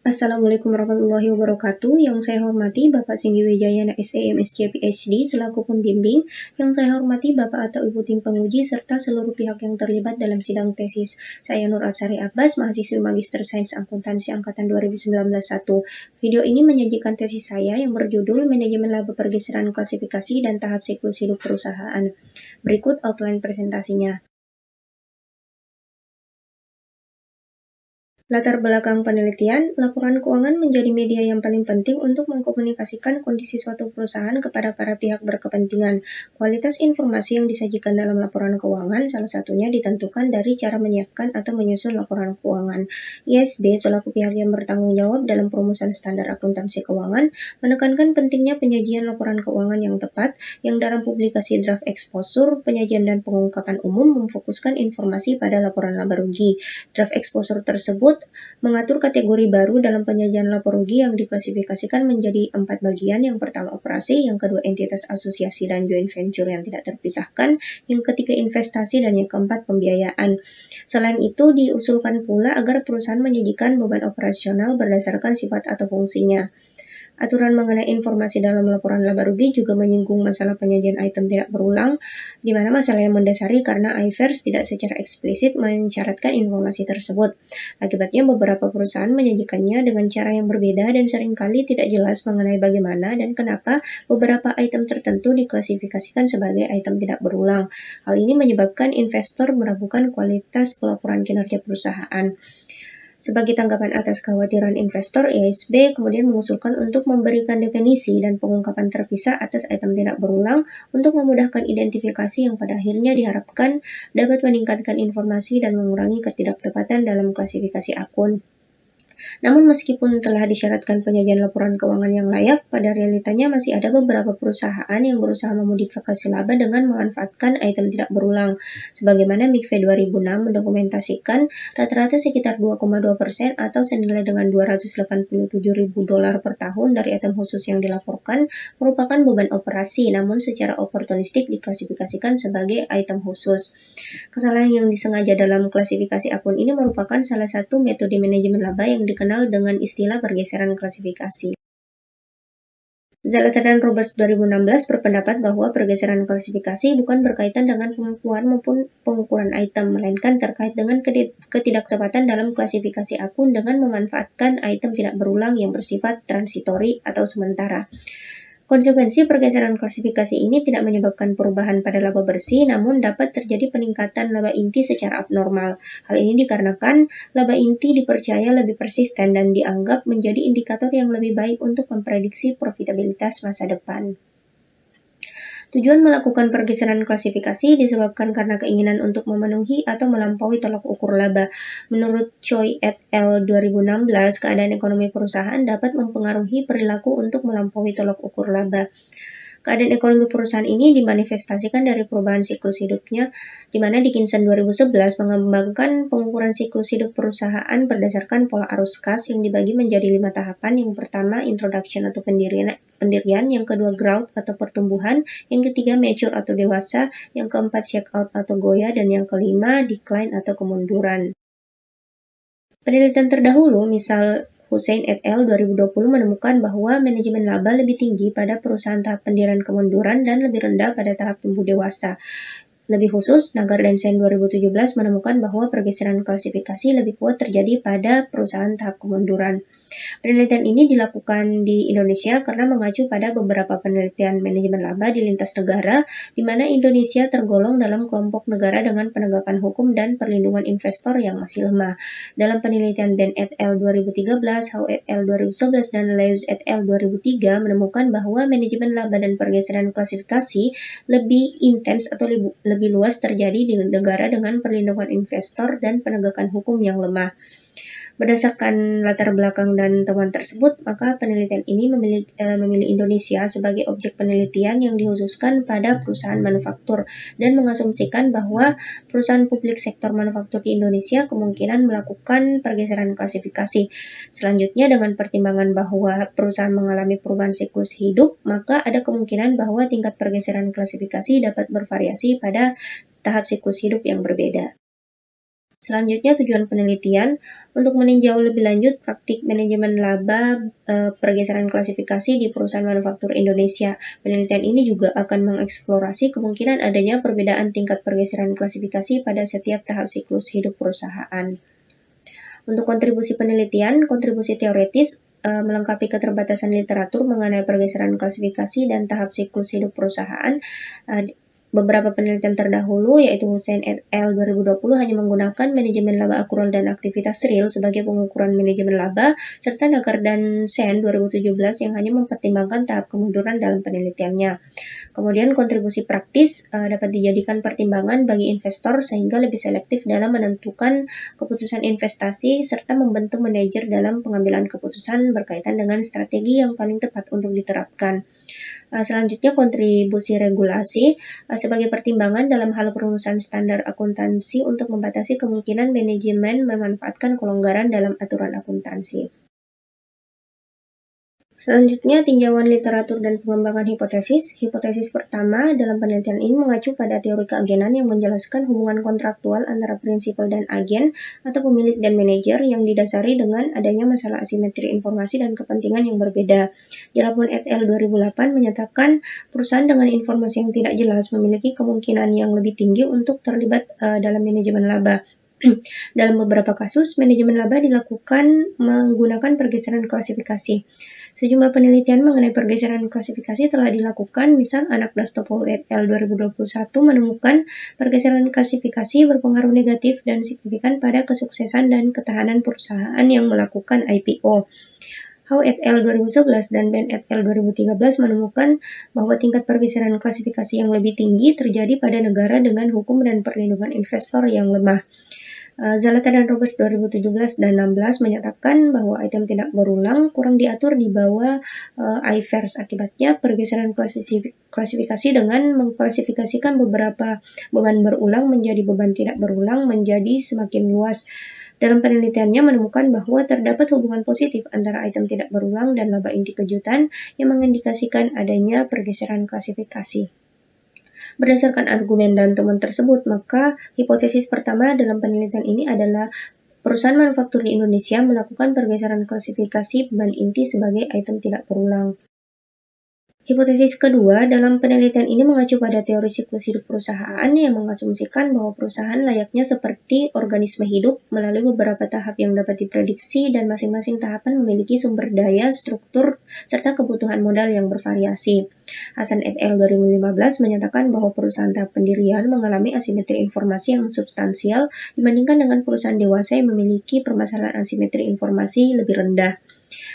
Assalamualaikum warahmatullahi wabarakatuh. Yang saya hormati Bapak Singgi Wijayana SEMSC PhD selaku pembimbing. Yang saya hormati Bapak atau Ibu tim penguji serta seluruh pihak yang terlibat dalam sidang tesis. Saya Nur Absari Abbas, mahasiswi Magister Sains Akuntansi angkatan 2019-1. Video ini menyajikan tesis saya yang berjudul Manajemen Laba Pergeseran Klasifikasi dan Tahap Siklus Hidup Perusahaan. Berikut outline presentasinya. Latar belakang penelitian, laporan keuangan menjadi media yang paling penting untuk mengkomunikasikan kondisi suatu perusahaan kepada para pihak berkepentingan. Kualitas informasi yang disajikan dalam laporan keuangan salah satunya ditentukan dari cara menyiapkan atau menyusun laporan keuangan. ISB selaku pihak yang bertanggung jawab dalam perumusan standar akuntansi keuangan menekankan pentingnya penyajian laporan keuangan yang tepat, yang dalam publikasi draft exposure, penyajian dan pengungkapan umum memfokuskan informasi pada laporan laba rugi. Draft exposure tersebut mengatur kategori baru dalam penyajian lapor rugi yang diklasifikasikan menjadi 4 bagian. Yang pertama operasi, yang kedua entitas asosiasi dan joint venture yang tidak terpisahkan, yang ketiga investasi, dan yang keempat pembiayaan. Selain itu, diusulkan pula agar perusahaan menyajikan beban operasional berdasarkan sifat atau fungsinya. Aturan mengenai informasi dalam laporan laba rugi juga menyinggung masalah penyajian item tidak berulang, di mana masalah yang mendasari karena IFRS tidak secara eksplisit mensyaratkan informasi tersebut. Akibatnya beberapa perusahaan menyajikannya dengan cara yang berbeda dan seringkali tidak jelas mengenai bagaimana dan kenapa beberapa item tertentu diklasifikasikan sebagai item tidak berulang. Hal ini menyebabkan investor meragukan kualitas pelaporan kinerja perusahaan. Sebagai tanggapan atas kekhawatiran investor, ISB kemudian mengusulkan untuk memberikan definisi dan pengungkapan terpisah atas item tidak berulang untuk memudahkan identifikasi yang pada akhirnya diharapkan dapat meningkatkan informasi dan mengurangi ketidaktepatan dalam klasifikasi akun. Namun meskipun telah disyaratkan penyajian laporan keuangan yang layak, pada realitanya masih ada beberapa perusahaan yang berusaha memodifikasi laba dengan memanfaatkan item tidak berulang. Sebagaimana MIKVE 2006 mendokumentasikan, rata-rata sekitar 2,2% atau senilai dengan $287.000 per tahun dari item khusus yang dilaporkan merupakan beban operasi, namun secara oportunistik diklasifikasikan sebagai item khusus. Kesalahan yang disengaja dalam klasifikasi akun ini merupakan salah satu metode manajemen laba yang dikenal dengan istilah pergeseran klasifikasi. Zalata dan Roberts 2016 berpendapat bahwa pergeseran klasifikasi bukan berkaitan dengan pembukuan maupun pengukuran item, melainkan terkait dengan ketidaktepatan dalam klasifikasi akun dengan memanfaatkan item tidak berulang yang bersifat transitori atau sementara. Konsekuensi pergeseran klasifikasi ini tidak menyebabkan perubahan pada laba bersih, namun dapat terjadi peningkatan laba inti secara abnormal. Hal ini dikarenakan laba inti dipercaya lebih persisten dan dianggap menjadi indikator yang lebih baik untuk memprediksi profitabilitas masa depan. Tujuan melakukan pergeseran klasifikasi disebabkan karena keinginan untuk memenuhi atau melampaui tolak ukur laba. Menurut Choi et al. 2016, keadaan ekonomi perusahaan dapat mempengaruhi perilaku untuk melampaui tolak ukur laba. Keadaan ekonomi perusahaan ini dimanifestasikan dari perubahan siklus hidupnya, di mana Dickinson 2011 mengembangkan pengukuran siklus hidup perusahaan berdasarkan pola arus kas yang dibagi menjadi 5 tahapan. Yang pertama, introduction atau pendirian, yang kedua, growth atau pertumbuhan, yang ketiga, mature atau dewasa, yang keempat, shake out atau goyah, dan yang kelima, decline atau kemunduran. Penelitian terdahulu, misal Hussein et al. 2020 menemukan bahwa manajemen laba lebih tinggi pada perusahaan tahap pendirian kemunduran dan lebih rendah pada tahap tumbuh dewasa. Lebih khusus, Nagar dan Sen 2017 menemukan bahwa pergeseran klasifikasi lebih kuat terjadi pada perusahaan tahap kemunduran. Penelitian ini dilakukan di Indonesia karena mengacu pada beberapa penelitian manajemen laba di lintas negara, di mana Indonesia tergolong dalam kelompok negara dengan penegakan hukum dan perlindungan investor yang masih lemah. Dalam penelitian Ben et al. 2013, Howe et al. 2011, dan Lewis et al. 2003 menemukan bahwa manajemen laba dan pergeseran klasifikasi lebih intens atau lebih luas terjadi di negara dengan perlindungan investor dan penegakan hukum yang lemah. Berdasarkan latar belakang dan temuan tersebut, maka penelitian ini memilih Indonesia sebagai objek penelitian yang dikhususkan pada perusahaan manufaktur dan mengasumsikan bahwa perusahaan publik sektor manufaktur di Indonesia kemungkinan melakukan pergeseran klasifikasi. Selanjutnya, dengan pertimbangan bahwa perusahaan mengalami perubahan siklus hidup, maka ada kemungkinan bahwa tingkat pergeseran klasifikasi dapat bervariasi pada tahap siklus hidup yang berbeda. Selanjutnya, tujuan penelitian untuk meninjau lebih lanjut praktik manajemen laba pergeseran klasifikasi di perusahaan manufaktur Indonesia. Penelitian ini juga akan mengeksplorasi kemungkinan adanya perbedaan tingkat pergeseran klasifikasi pada setiap tahap siklus hidup perusahaan. Untuk kontribusi penelitian, kontribusi teoritis melengkapi keterbatasan literatur mengenai pergeseran klasifikasi dan tahap siklus hidup perusahaan. Beberapa penelitian terdahulu, yaitu Hussein et al. 2020 hanya menggunakan manajemen laba akrual dan aktivitas real sebagai pengukuran manajemen laba, serta Nagar dan Sen 2017 yang hanya mempertimbangkan tahap kemunduran dalam penelitiannya. Kemudian kontribusi praktis dapat dijadikan pertimbangan bagi investor sehingga lebih selektif dalam menentukan keputusan investasi serta membentuk manajer dalam pengambilan keputusan berkaitan dengan strategi yang paling tepat untuk diterapkan. Selanjutnya, kontribusi regulasi sebagai pertimbangan dalam hal perumusan standar akuntansi untuk membatasi kemungkinan manajemen memanfaatkan kelonggaran dalam aturan akuntansi. Selanjutnya, tinjauan literatur dan pengembangan hipotesis. Hipotesis pertama dalam penelitian ini mengacu pada teori keagenan yang menjelaskan hubungan kontraktual antara prinsipal dan agen atau pemilik dan manajer yang didasari dengan adanya masalah asimetri informasi dan kepentingan yang berbeda. Jalapun et al. 2008 menyatakan perusahaan dengan informasi yang tidak jelas memiliki kemungkinan yang lebih tinggi untuk terlibat dalam manajemen laba. Dalam beberapa kasus, manajemen laba dilakukan menggunakan pergeseran klasifikasi. Sejumlah penelitian mengenai pergeseran klasifikasi telah dilakukan, misal Anak Dastopoulou et al. 2021 menemukan pergeseran klasifikasi berpengaruh negatif dan signifikan pada kesuksesan dan ketahanan perusahaan yang melakukan IPO. Howe et al. 2011 dan Ben et al. 2013 menemukan bahwa tingkat pergeseran klasifikasi yang lebih tinggi terjadi pada negara dengan hukum dan perlindungan investor yang lemah. Zalata dan Roberts 2017 dan 16 menyatakan bahwa item tidak berulang kurang diatur di bawah IFRS. Akibatnya, pergeseran klasifikasi dengan mengklasifikasikan beberapa beban berulang menjadi beban tidak berulang menjadi semakin luas. Dalam penelitiannya menemukan bahwa terdapat hubungan positif antara item tidak berulang dan laba inti kejutan yang mengindikasikan adanya pergeseran klasifikasi. Berdasarkan argumen dan temuan tersebut, maka hipotesis pertama dalam penelitian ini adalah perusahaan manufaktur di Indonesia melakukan pergeseran klasifikasi beban inti sebagai item tidak berulang. Hipotesis kedua dalam penelitian ini mengacu pada teori siklus hidup perusahaan yang mengasumsikan bahwa perusahaan layaknya seperti organisme hidup melalui beberapa tahap yang dapat diprediksi dan masing-masing tahapan memiliki sumber daya, struktur, serta kebutuhan modal yang bervariasi. Hasan et al. 2015 menyatakan bahwa perusahaan tahap pendirian mengalami asimetri informasi yang substansial dibandingkan dengan perusahaan dewasa yang memiliki permasalahan asimetri informasi lebih rendah.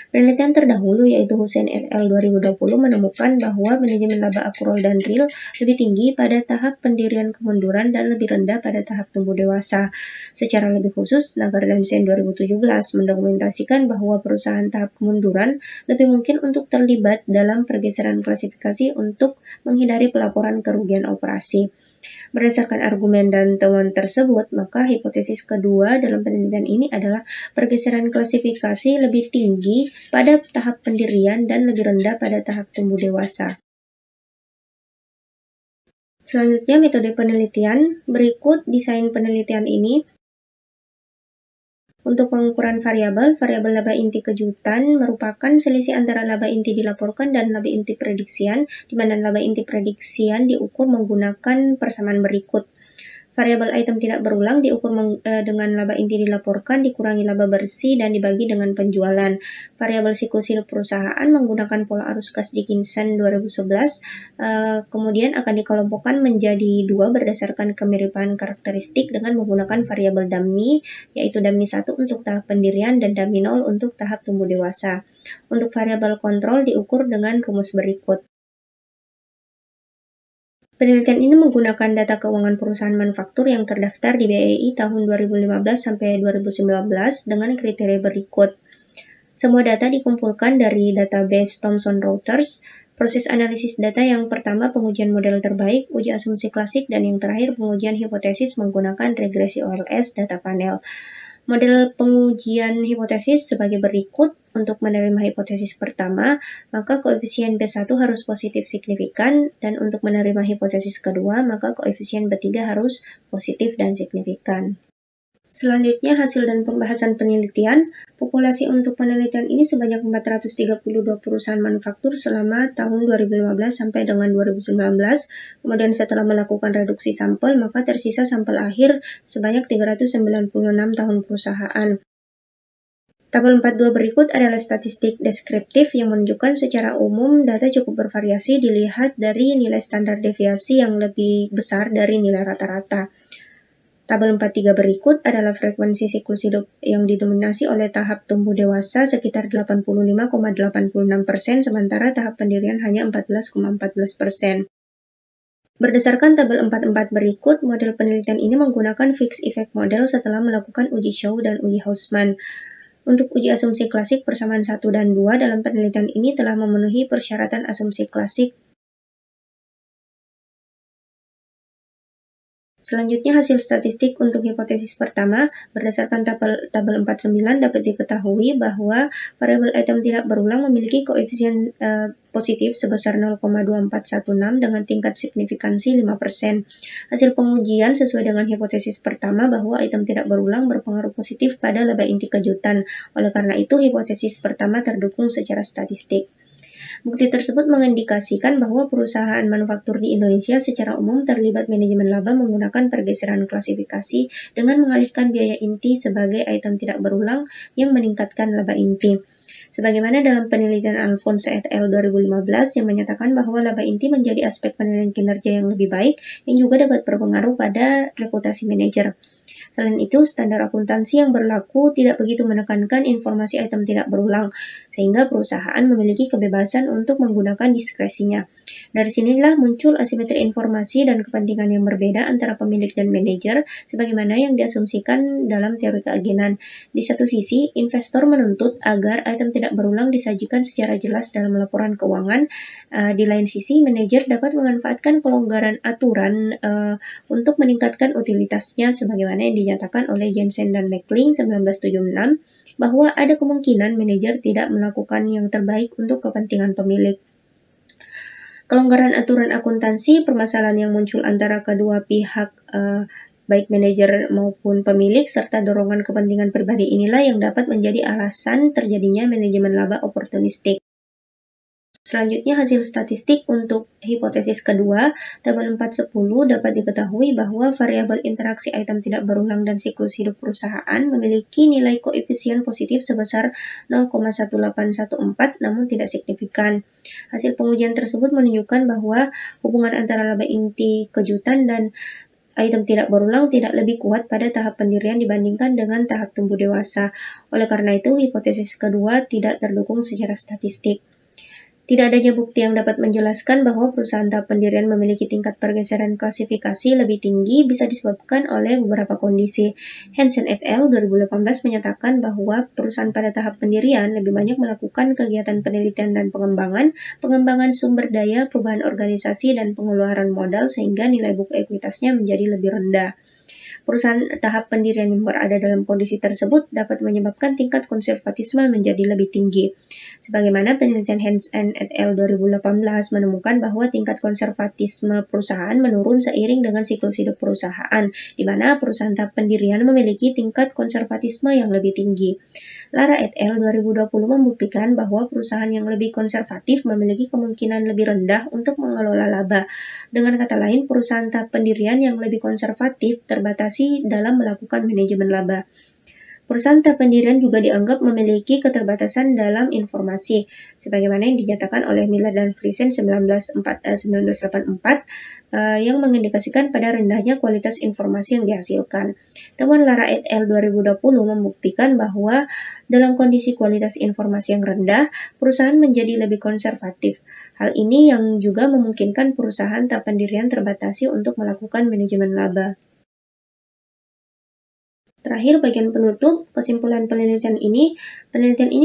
Penelitian terdahulu yaitu Hussein et al. 2020 menemukan bahwa manajemen laba akrual dan real lebih tinggi pada tahap pendirian kemunduran dan lebih rendah pada tahap tumbuh dewasa. Secara lebih khusus, Nagar dan Sen 2017 mendokumentasikan bahwa perusahaan tahap kemunduran lebih mungkin untuk terlibat dalam pergeseran klasifikasi untuk menghindari pelaporan kerugian operasi. Berdasarkan argumen dan temuan tersebut, maka hipotesis kedua dalam penelitian ini adalah pergeseran klasifikasi lebih tinggi pada tahap pendirian dan lebih rendah pada tahap tumbuh dewasa. Selanjutnya, metode penelitian. Berikut desain penelitian ini. Untuk pengukuran variabel laba inti kejutan merupakan selisih antara laba inti dilaporkan dan laba inti prediksian, di mana laba inti prediksian diukur menggunakan persamaan berikut. Variabel item tidak berulang diukur dengan laba inti dilaporkan dikurangi laba bersih dan dibagi dengan penjualan. Variabel siklus hidup perusahaan menggunakan pola arus kas Dickinson 2011 kemudian akan dikelompokkan menjadi dua berdasarkan kemiripan karakteristik dengan menggunakan variabel dummy, yaitu dummy 1 untuk tahap pendirian dan dummy 0 untuk tahap tumbuh dewasa. Untuk variabel kontrol diukur dengan rumus berikut. Penelitian ini menggunakan data keuangan perusahaan manufaktur yang terdaftar di BEI tahun 2015 sampai 2019 dengan kriteria berikut. Semua data dikumpulkan dari database Thomson Reuters. Proses analisis data yang pertama pengujian model terbaik, uji asumsi klasik, dan yang terakhir pengujian hipotesis menggunakan regresi OLS data panel. Model pengujian hipotesis sebagai berikut. Untuk menerima hipotesis pertama, maka koefisien B1 harus positif signifikan, dan untuk menerima hipotesis kedua, maka koefisien B3 harus positif dan signifikan. Selanjutnya, hasil dan pembahasan penelitian. Populasi untuk penelitian ini sebanyak 432 perusahaan manufaktur selama tahun 2015 sampai dengan 2019. Kemudian setelah melakukan reduksi sampel, maka tersisa sampel akhir sebanyak 396 tahun perusahaan. Tabel 42 berikut adalah statistik deskriptif yang menunjukkan secara umum data cukup bervariasi dilihat dari nilai standar deviasi yang lebih besar dari nilai rata-rata. Tabel 43 berikut adalah frekuensi siklus hidup yang didominasi oleh tahap tumbuh dewasa sekitar 85,86%, sementara tahap pendirian hanya 14,14%. Berdasarkan tabel 44 berikut, model penelitian ini menggunakan fixed effect model setelah melakukan uji Shaw dan uji Hausman. Untuk uji asumsi klasik persamaan 1 dan 2 dalam penelitian ini telah memenuhi persyaratan asumsi klasik. Selanjutnya, hasil statistik untuk hipotesis pertama. Berdasarkan tabel 49 dapat diketahui bahwa variabel item tidak berulang memiliki koefisien positif sebesar 0,2416 dengan tingkat signifikansi 5%. Hasil pengujian sesuai dengan hipotesis pertama bahwa item tidak berulang berpengaruh positif pada laba inti kejutan. Oleh karena itu, hipotesis pertama terdukung secara statistik. Bukti tersebut mengindikasikan bahwa perusahaan manufaktur di Indonesia secara umum terlibat manajemen laba menggunakan pergeseran klasifikasi dengan mengalihkan biaya inti sebagai item tidak berulang yang meningkatkan laba inti. Sebagaimana dalam penelitian Alfonso et al. 2015 yang menyatakan bahwa laba inti menjadi aspek penilaian kinerja yang lebih baik yang juga dapat berpengaruh pada reputasi manajer. Selain itu, standar akuntansi yang berlaku tidak begitu menekankan informasi item tidak berulang, sehingga perusahaan memiliki kebebasan untuk menggunakan diskresinya. Dari sinilah muncul asimetri informasi dan kepentingan yang berbeda antara pemilik dan manajer, sebagaimana yang diasumsikan dalam teori keagenan. Di satu sisi, investor menuntut agar item tidak berulang disajikan secara jelas dalam laporan keuangan. Di lain sisi, manajer dapat memanfaatkan pelonggaran aturan untuk meningkatkan utilitasnya, sebagaimana yang dinyatakan oleh Jensen dan Meckling 1976, bahwa ada kemungkinan manajer tidak melakukan yang terbaik untuk kepentingan pemilik. Kelonggaran aturan akuntansi, permasalahan yang muncul antara kedua pihak, baik manajer maupun pemilik, serta dorongan kepentingan pribadi inilah yang dapat menjadi alasan terjadinya manajemen laba oportunistik. Selanjutnya, hasil statistik untuk hipotesis kedua, tabel 410 dapat diketahui bahwa variabel interaksi item tidak berulang dan siklus hidup perusahaan memiliki nilai koefisien positif sebesar 0,1814 namun tidak signifikan. Hasil pengujian tersebut menunjukkan bahwa hubungan antara laba inti kejutan dan item tidak berulang tidak lebih kuat pada tahap pendirian dibandingkan dengan tahap tumbuh dewasa. Oleh karena itu, hipotesis kedua tidak terdukung secara statistik. Tidak adanya bukti yang dapat menjelaskan bahwa perusahaan tahap pendirian memiliki tingkat pergeseran klasifikasi lebih tinggi bisa disebabkan oleh beberapa kondisi. Hansen et al. 2018 menyatakan bahwa perusahaan pada tahap pendirian lebih banyak melakukan kegiatan penelitian dan pengembangan sumber daya, perubahan organisasi, dan pengeluaran modal sehingga nilai buku ekuitasnya menjadi lebih rendah. Perusahaan tahap pendirian yang berada dalam kondisi tersebut dapat menyebabkan tingkat konservatisme menjadi lebih tinggi. Sebagaimana penelitian Hansen et al. 2018 menemukan bahwa tingkat konservatisme perusahaan menurun seiring dengan siklus hidup perusahaan, di mana perusahaan tahap pendirian memiliki tingkat konservatisme yang lebih tinggi. Lara et al. 2020 membuktikan bahwa perusahaan yang lebih konservatif memiliki kemungkinan lebih rendah untuk mengelola laba. Dengan kata lain, perusahaan tahap pendirian yang lebih konservatif terbatasi dalam melakukan manajemen laba. Perusahaan tahap pendirian juga dianggap memiliki keterbatasan dalam informasi, sebagaimana yang dinyatakan oleh Miller dan Friesen 1984, yang mengindikasikan pada rendahnya kualitas informasi yang dihasilkan. Temuan Lara et al. 2020 membuktikan bahwa dalam kondisi kualitas informasi yang rendah, perusahaan menjadi lebih konservatif. Hal ini yang juga memungkinkan perusahaan tahap pendirian terbatasi untuk melakukan manajemen laba. Terakhir, bagian penutup, kesimpulan penelitian ini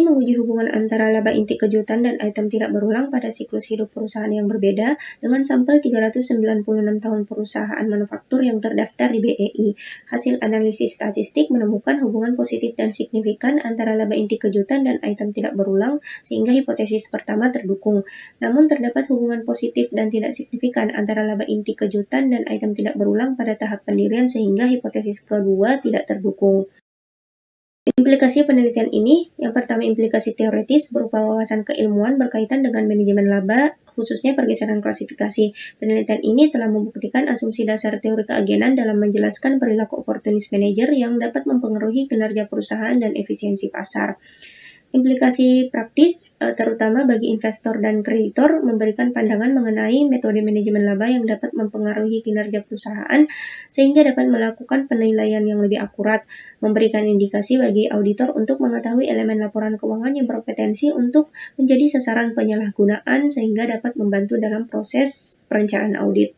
menguji hubungan antara laba inti kejutan dan item tidak berulang pada siklus hidup perusahaan yang berbeda dengan sampel 396 tahun perusahaan manufaktur yang terdaftar di BEI. Hasil analisis statistik menemukan hubungan positif dan signifikan antara laba inti kejutan dan item tidak berulang sehingga hipotesis pertama terdukung. Namun terdapat hubungan positif dan tidak signifikan antara laba inti kejutan dan item tidak berulang pada tahap pendirian sehingga hipotesis kedua tidak terdukung. terdukung. Implikasi penelitian ini, yang pertama implikasi teoritis berupa wawasan keilmuan berkaitan dengan manajemen laba, khususnya pergeseran klasifikasi. Penelitian ini telah membuktikan asumsi dasar teori keagenan dalam menjelaskan perilaku oportunis manajer yang dapat mempengaruhi kinerja perusahaan dan efisiensi pasar. Implikasi praktis, terutama bagi investor dan kreditor, memberikan pandangan mengenai metode manajemen laba yang dapat mempengaruhi kinerja perusahaan sehingga dapat melakukan penilaian yang lebih akurat, memberikan indikasi bagi auditor untuk mengetahui elemen laporan keuangan yang berpotensi untuk menjadi sasaran penyalahgunaan sehingga dapat membantu dalam proses perencanaan audit.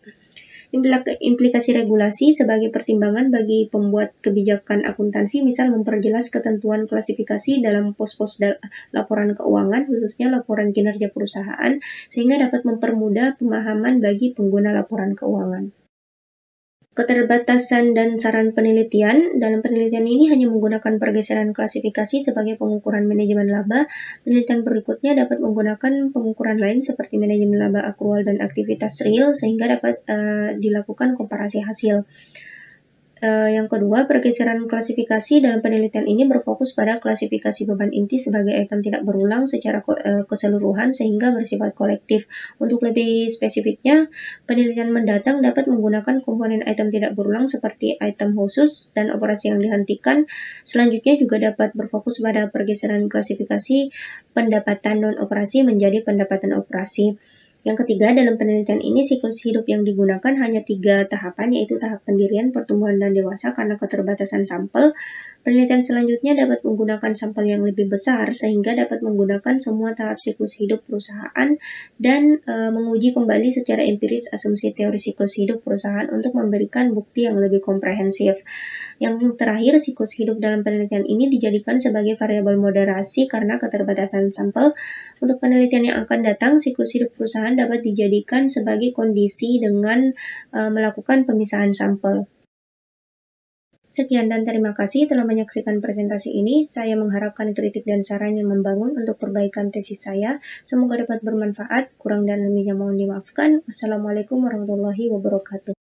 Implikasi regulasi sebagai pertimbangan bagi pembuat kebijakan akuntansi, misal memperjelas ketentuan klasifikasi dalam pos-pos laporan keuangan, khususnya laporan kinerja perusahaan, sehingga dapat mempermudah pemahaman bagi pengguna laporan keuangan. Keterbatasan dan saran penelitian. Dalam penelitian ini hanya menggunakan pergeseran klasifikasi sebagai pengukuran manajemen laba. Penelitian berikutnya dapat menggunakan pengukuran lain seperti manajemen laba akrual dan aktivitas real sehingga dapat dilakukan komparasi hasil. Yang kedua, pergeseran klasifikasi dalam penelitian ini berfokus pada klasifikasi beban inti sebagai item tidak berulang secara keseluruhan sehingga bersifat kolektif. Untuk lebih spesifiknya, penelitian mendatang dapat menggunakan komponen item tidak berulang seperti item khusus dan operasi yang dihentikan. Selanjutnya juga dapat berfokus pada pergeseran klasifikasi pendapatan non-operasi menjadi pendapatan operasi. Yang ketiga, dalam penelitian ini siklus hidup yang digunakan hanya 3 tahapan, yaitu tahap pendirian, pertumbuhan, dan dewasa karena keterbatasan sampel. Penelitian selanjutnya dapat menggunakan sampel yang lebih besar sehingga dapat menggunakan semua tahap siklus hidup perusahaan dan menguji kembali secara empiris asumsi teori siklus hidup perusahaan untuk memberikan bukti yang lebih komprehensif. Yang terakhir, siklus hidup dalam penelitian ini dijadikan sebagai variabel moderasi karena keterbatasan sampel. Untuk penelitian yang akan datang, siklus hidup perusahaan dapat dijadikan sebagai kondisi dengan melakukan pemisahan sampel. Sekian dan terima kasih telah menyaksikan presentasi ini. Saya mengharapkan kritik dan saran yang membangun untuk perbaikan tesis saya. Semoga dapat bermanfaat. Kurang dan lebihnya mohon dimaafkan. Wassalamualaikum warahmatullahi wabarakatuh.